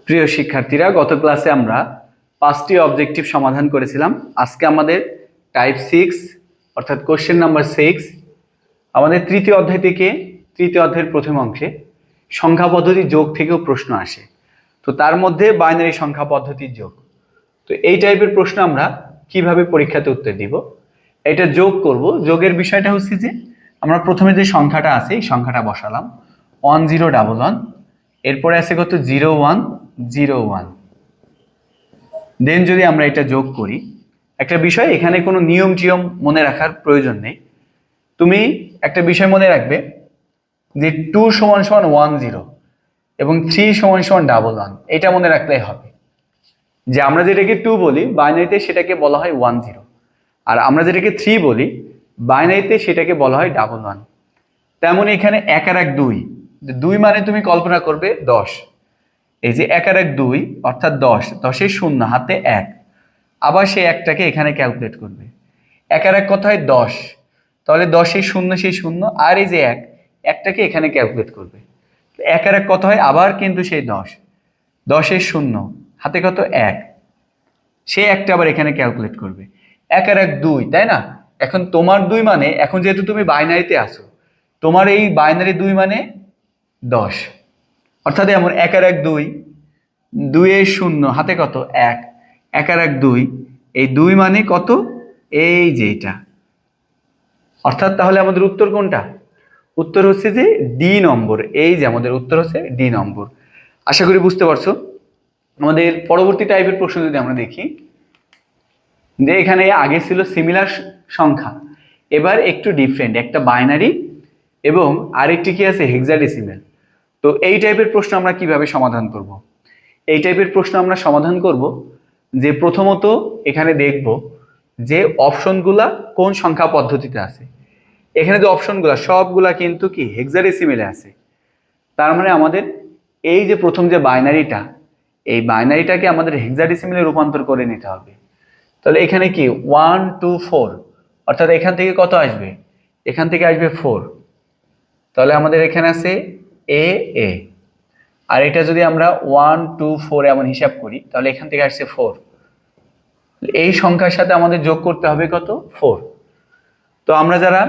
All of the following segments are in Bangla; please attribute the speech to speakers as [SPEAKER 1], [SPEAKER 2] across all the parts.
[SPEAKER 1] প্রিয় শিক্ষার্থীরা, গত ক্লাসে আমরা 5টি অবজেক্টিভ সমাধান করেছিলাম। আজকে আমাদের টাইপ 6 অর্থাৎ কোশ্চেন নাম্বার 6 আমাদের তৃতীয় অধ্যায় থেকে তৃতীয় অধ্যায়ের প্রথম অংশে সংখ্যা পদ্ধতির যোগ থেকেও প্রশ্ন আসে। তো তার মধ্যে বাইনারি সংখ্যা পদ্ধতির যোগ। তো এই টাইপের প্রশ্ন আমরা কিভাবে পরীক্ষাতে উত্তর দিব, এটা যোগ করব। যোগের বিষয়টা হচ্ছে যে আমরা প্রথমে যে সংখ্যাটা আছে এই সংখ্যাটা বসালাম 1011, এরপরে আছে কত 0101। দেন যদি আমরা এটা যোগ করি, একটা বিষয় এখানে কোনো নিয়ম টিয়ম মনে রাখার প্রয়োজন নেই। তুমি একটা বিষয় মনে রাখবে যে 2 = 10 এবং 3 = 11, এটা মনে রাখলেই হবে। যে আমরা যেটাকে 2 বলি বাইনারিতে সেটাকে বলা হয় 10, আর আমরা যেটাকে 3 বলি বাইনারিতে সেটাকে বলা হয় 11। তেমন এখানে 1 আর 1 2, 2 মানে তুমি কল্পনা করবে 10। এই যে 1 আর 1 2 অর্থাৎ 10, 10-এর শূন্য হাতে 1, আবার সেই একটাকে এখানে ক্যালকুলেট করবে। 1 আর 1 কত হয় 10, তাহলে 10-এর শূন্য সেই শূন্য, আর এই যে 1, একটাকে এখানে ক্যালকুলেট করবে। 1 আর 1 কত হয় আবার কিন্তু সেই 10, 10-এর শূন্য হাতে কত 1, সেই একটা আবার এখানে ক্যালকুলেট করবে। 1 আর 1 2, তাই না? এখন তোমার 2 মানে, এখন যেহেতু তুমি বাইনারিতে আসো, তোমার এই বাইনারি 2 মানে 10, অর্থাৎ এমন 1 আর 1 2, 2-এর শূন্য হাতে কত 1, 1 আর 1 2, এই 2 মানে কত, এই যে এটা। অর্থাৎ তাহলে আমাদের উত্তর কোনটা? উত্তর হচ্ছে যে ডি নম্বর। এই যে আমাদের উত্তর হচ্ছে ডি নম্বর। আশা করি বুঝতে পারছো। আমাদের পরবর্তী টাইপের প্রশ্ন যদি আমরা দেখি, যে এখানে আগে ছিল সিমিলার সংখ্যা, এবার একটু ডিফারেন্ট, একটা বাইনারি এবং আরেকটি কি আছে হেক্সাডেসিমেল। তো এই টাইপের প্রশ্ন আমরা কিভাবে সমাধান করব? এই টাইপের প্রশ্ন আমরা সমাধান করব যে প্রথমত এখানে দেখব যে অপশনগুলা কোন সংখ্যা পদ্ধতিতে আছে। এখানে যে অপশনগুলা সবগুলা কিন্তু কি হেক্সাডেসিমেলে আছে। তার মানে আমাদের এই যে প্রথম যে বাইনারিটা, এই বাইনারিটাকে আমাদের হেক্সাডেসিমেলে রূপান্তর করে নিতে হবে। তাহলে এখানে কি 1 2 4, অর্থাৎ এখান থেকে কত আসবে? এখান থেকে আসবে 4। তাহলে আমাদের এখানে আছে এ এ, আর এটা যদি আমরা 1 2 4 এমন হিসাব করি তাহলে এখান থেকে আসছে 4। এই সংখ্যার সাথে আমাদের যোগ করতে হবে কত? 4। তো আমরা যারা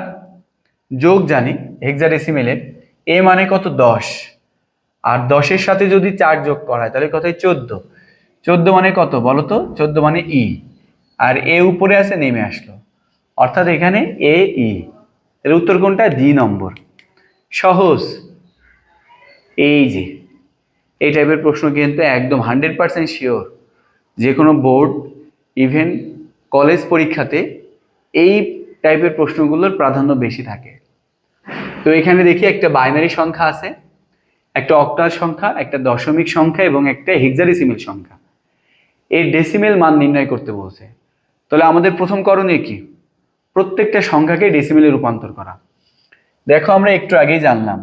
[SPEAKER 1] যোগ জানি হেক্সাডেসিমেলের, এ মানে কত 10, আর 10-এর সাথে যদি 4 যোগ করা হয় তাহলে কত হয় 14। 14 মানে কত বলো তো? 14 মানে ই, আর এ উপরে আছে নেমে আসলো, অর্থাৎ এখানে এ ই। এর উত্তর কোনটা? ডি নম্বর। সহজ। এই যে এই টাইপের প্রশ্ন কিন্তু একদম 100% শিওর যে কোনো বোর্ড ইভেন কলেজ পরীক্ষাতে এই টাইপের প্রশ্নগুলোর প্রাধান্য বেশি থাকে। তো এখানে দেখি একটা বাইনারি সংখ্যা আছে, একটা অক্টাল সংখ্যা, একটা দশমিক সংখ্যা এবং একটা হেক্সাডেসিমেল সংখ্যা। এই ডেসিমেল মান নির্ণয় করতে বলছে। তাহলে আমাদের প্রথম করণীয় কি? প্রত্যেকটা সংখ্যাকে ডেসিমেলে রূপান্তর করা। দেখো আমরা একটু আগেই জানলাম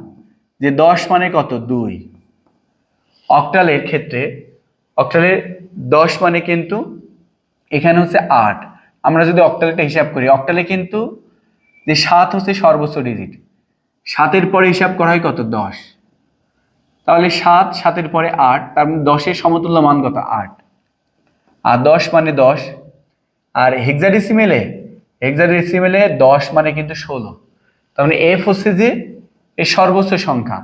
[SPEAKER 1] যে 10 মানে কত 2। অক্টালের ক্ষেত্রে অক্টালের 10 মানে কিন্তু এখানে হচ্ছে 8। আমরা যদি অক্টালেরটা হিসাব করি, অক্টালে কিন্তু যে 7 হচ্ছে সর্বোচ্চ ডিজিট, 7-এর পরে হিসাব করা হয় কত 10। তাহলে 7, 7-এর পরে 8, তার মানে 10-এর সমতুল্য মান কত 8, আর 10 মানে 10। আর হেক্সাডেসিমেলে 10 মানে কিন্তু 16। তার মানে এফ হচ্ছে যে এর সর্বোচ্চ সংখ্যা,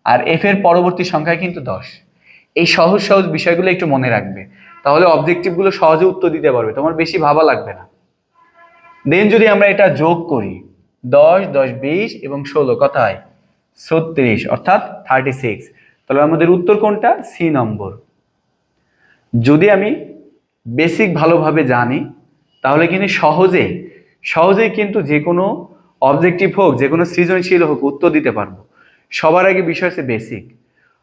[SPEAKER 1] আর এফ এর পরবর্তী সংখ্যা কিন্তু 10। এই সহজ সহজ বিষয়গুলো একটু মনে রাখবে, তাহলে অবজেক্টিভগুলো সহজে উত্তর দিতে পারবে, তোমার বেশি ভাবা লাগবে না। দেন যদি আমরা এটা যোগ করি, 10 10 20 এবং 16 কত হয় 36, অর্থাৎ 36। তাহলে আমাদের উত্তর কোনটা? সি নম্বর। যদি আমি বেসিক ভালোভাবে জানি তাহলে কিন্তু সহজেই কিন্তু যে কোনো অবজেক্টিভ হোক, যে কোনো সৃজনশীল হোক উত্তর দিতে পারবো। সবার আগে বিষয় হচ্ছে বেসিক।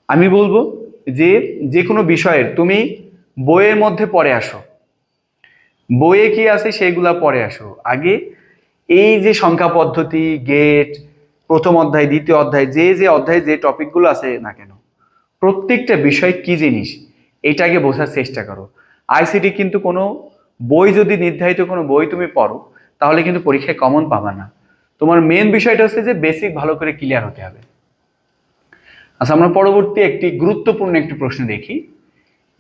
[SPEAKER 1] আমি বলবো যে যে কোনো বিষয়ের তুমি বইয়ের মধ্যে পড়ে আসো, বইয়ে কি আছে সেইগুলা পড়ে আসো আগে। এই যে সংখ্যা পদ্ধতি, গেট, প্রথম অধ্যায় দ্বিতীয় অধ্যায়, যে অধ্যায়ে যে টপিকগুলো আছে না কেন, প্রত্যেকটা বিষয় কি জিনিস এটা আগে বোঝার চেষ্টা করো। আইসিটি কিন্তু কোনো বই, যদি নির্ধারিত কোনো বই তুমি পড়ো তাহলে কিন্তু পরীক্ষায় কমন পাবা না। তোমার মেন বিষয়টা হচ্ছে যে বেসিক ভালো করে ক্লিয়ার হতে হবে। আচ্ছা, আমরা পরবর্তী একটি গুরুত্বপূর্ণ একটি প্রশ্ন দেখি।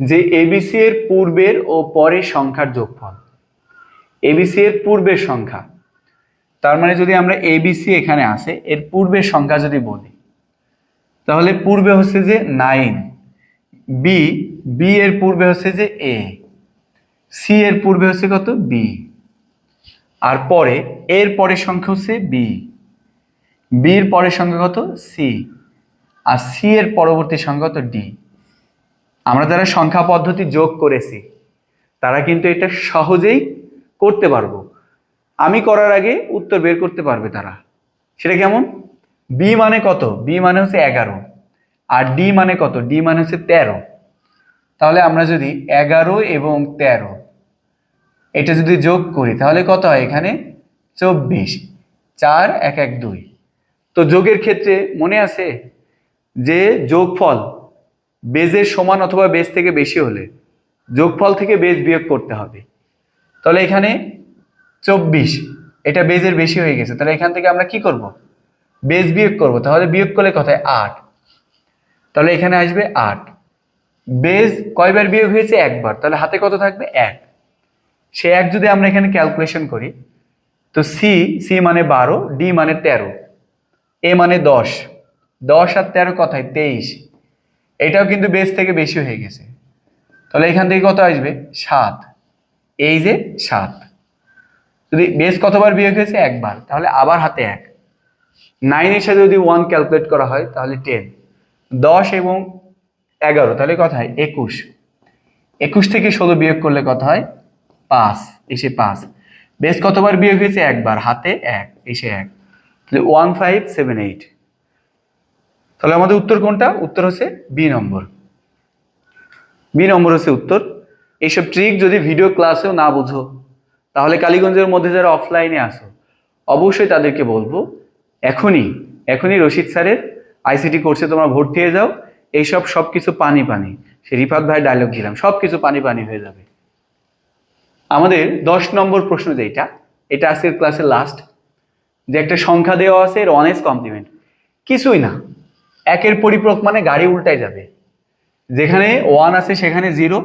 [SPEAKER 1] যে এবিসি এর পূর্বের ও পরের সংখ্যার যোগফল। এবিসি এর পূর্বের সংখ্যা, তার মানে যদি আমরা এবিসি এখানে আসে এর পূর্বের সংখ্যা যদি বলি, তাহলে পূর্বে হচ্ছে যে 9, বি বি এর পূর্বে হচ্ছে যে এ, সি এর পূর্বে হচ্ছে কত বি, আর পরে এর পরের সংখ্যা হচ্ছে বি, বির পরের সংখ্যা কত সি, আর সি এর পরবর্তী সংখ্যা কত ডি। আমরা যারা সংখ্যা পদ্ধতি যোগ করেছি তারা কিন্তু এটা সহজেই করতে পারবো। আমি করার আগে উত্তর বের করতে পারবে তারা। সেটা কেমন? বি মানে কত? বি মানে হচ্ছে 11, আর ডি মানে কত? ডি মানে হচ্ছে 13। তাহলে আমরা যদি 11 এবং 13 এটা যদি যোগ করি তাহলে কত হয়? এখানে 24, 4 1 1 2। তো যোগের ক্ষেত্রে মনে আছে যে যোগফল বেজের সমান অথবা বেজ থেকে বেশি হলে যোগফল থেকে বেজ বিয়োগ করতে হবে। তাহলে এখানে 24 এটা বেজের বেশি হয়ে গেছে, তাহলে এখান থেকে আমরা কি করব? বেজ বিয়োগ করব। তাহলে বিয়োগ করলে কত হয়? 8। তাহলে এখানে আসবে 8। বেজ কয়বার বিয়োগ হয়েছে? একবার, তাহলে হাতে কত থাকবে? 1। সে 1 যদি আমরা এখানে ক্যালকুলেশন করি তো সি সি মানে 12, ডি মানে 13, এ মানে 10, 10 আর 13 কত হয়? 23। এটাও কিন্তু বেজ থেকে বেশি হয়ে গেছে, তাহলে এখান থেকে কত আসবে? 7। এই যে 7, যদি বেজ কতবার বিয়োগ হয়েছে? একবার, তাহলে আবার হাতে 1। 9 এর সাথে যদি 1 ক্যালকুলেট করা হয় তাহলে 10, 10 এবং 11 তাহলে কত হয়? 21। 21 থেকে 16 বিয়োগ করলে কত হয়? 5, এসে 5। বেজ কতবার বিয়োগ হয়েছে? একবার, হাতে 1, এসে 1, তাহলে 1578। তাহলে আমাদের উত্তর কোনটা? উত্তর হচ্ছে বি নম্বর। বি নম্বর হচ্ছে উত্তর। এইসব ট্রিক যদি ভিডিও ক্লাসেও না বুঝো তাহলে কালীগঞ্জের মধ্যে যারা অফলাইনে আসো অবশ্যই তাদেরকে বলবো এখনই এখনই রশিদ স্যারের আইসিটি কোর্সে তোমরা ভর্তি হয়ে যাও। এইসব সবকিছু পানি পানি, সে রিফাত ভাই ডায়লগ দিলাম, সবকিছু পানি পানি হয়ে যাবে। আমাদের 10 নম্বর প্রশ্ন যেটা, এটা আজকের ক্লাসের লাস্ট। যে একটা সংখ্যা দেওয়া আছে, এর অনেস কমপ্লিমেন্ট কিছুই না, একের পরিপূরক মানে গাড়ি উল্টায় যাবে। যেখানে 1 আছে সেখানে 0,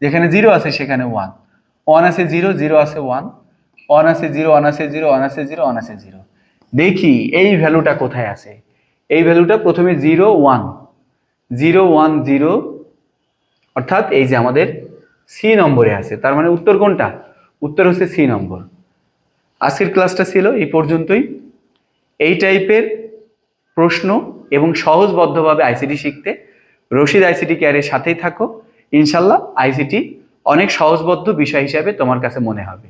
[SPEAKER 1] যেখানে 0 আছে সেখানে 1, 1 আছে 0, 0 আছে 1, 1 আছে 0, 1 আছে 0, 1 আছে 0, 1 আছে 0। দেখি এই ভ্যালুটা কোথায় আছে। এই ভ্যালুটা প্রথমে 0 1, 0 1 0, অর্থাৎ এই যে আমাদের সি নম্বরে আছে। তার মানে উত্তর কোনটা? উত্তর হচ্ছে সি নম্বর। আজকের ক্লাসটা ছিল এই পর্যন্তই। এই টাইপের প্রশ্ন এবং সহজবদ্ধভাবে আইসিটি শিখতে রশিদ আইসিটি কেয়ারের সাথেই থাকো। ইনশাল্লাহ আইসিটি অনেক সহজবদ্ধ বিষয় হিসাবে তোমার কাছে মনে হবে।